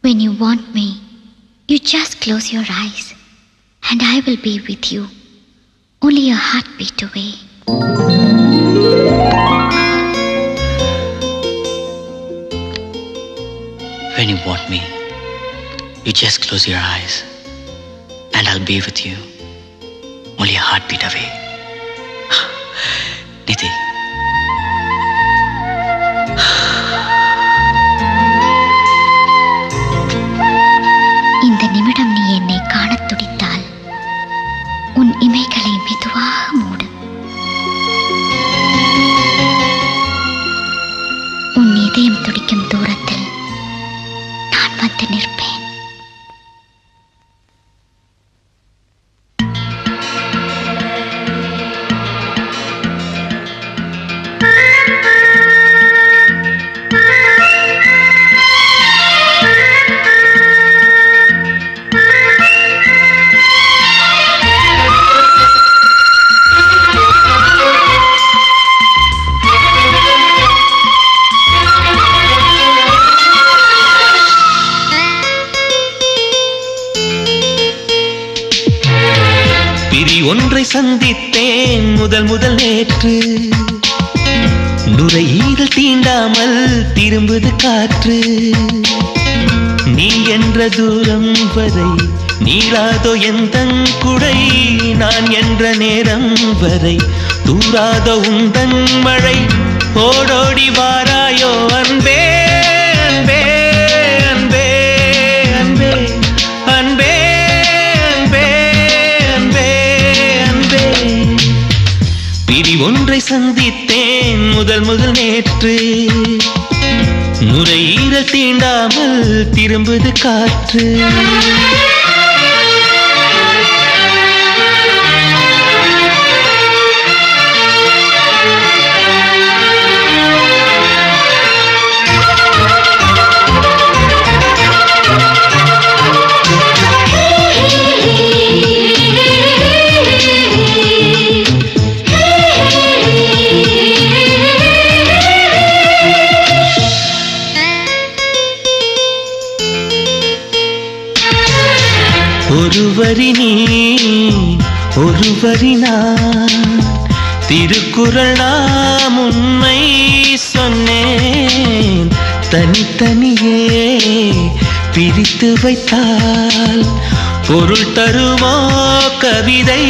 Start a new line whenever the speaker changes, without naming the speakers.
When you want me, you just close your eyes and I will be with you, only a heartbeat away.
When you want me, you just close your eyes and I'll be with you, only a heartbeat away. Nidhi.
இந்த நிமிடம் நீ என்னை காணத் துடித்தால் உன் இமைகளை மெதுவாக மூடு. உன் இதயம் துடிக்கும் தூரத்தில் நான் வந்து நிற்பேன்.
ஒன்றை சந்தித்தேன் முதல் நேற்று, நுரையீரல் தீண்டாமல் திரும்புது காற்று. நீ என்ற தூரம் வரை நீளாதோ எந்தன் குடை, நான் என்ற நேரம் வரை தூராதோ உந்தன் மழை. ஓடோடி வாராயோ அன்பே அன்பே அன்பே அன்பே அன்பே பிரி ஒன்றை சந்தித்தேன் முதல் நேற்று, நுரையீரல் தீண்டாமல் திரும்புது காற்று. ஒரு வரி நீ ஒரு வரி நான், திருக்குறள் நாம் உண்மை சொன்னேன். தனித்தனியே பிரித்து வைத்தால் பொருள் தருமோ கவிதை.